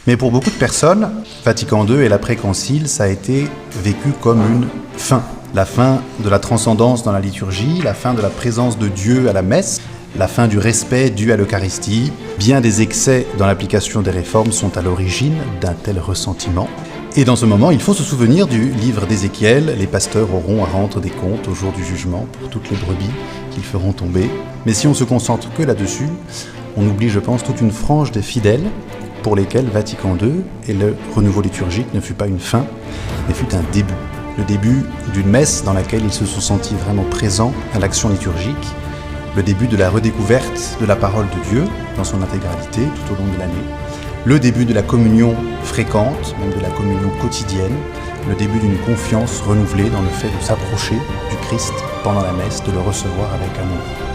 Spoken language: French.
Mais pour beaucoup de personnes, Vatican II et l'après-concile, ça a été vécu comme une fin. La fin de la transcendance dans la liturgie, la fin de la présence de Dieu à la messe, la fin du respect dû à l'Eucharistie. Bien des excès dans l'application des réformes sont à l'origine d'un tel ressentiment. Et dans ce moment, il faut se souvenir du livre d'Ézéchiel. Les pasteurs auront à rendre des comptes au jour du jugement pour toutes les brebis qu'ils feront tomber. Mais si on se concentre que là-dessus, on oublie, je pense, toute une frange des fidèles pour lesquels Vatican II et le renouveau liturgique ne fut pas une fin, mais fut un début. Le début d'une messe dans laquelle ils se sont sentis vraiment présents à l'action liturgique, le début de la redécouverte de la parole de Dieu dans son intégralité tout au long de l'année, le début de la communion fréquente, même de la communion quotidienne, le début d'une confiance renouvelée dans le fait de s'approcher du Christ pendant la messe, de le recevoir avec amour.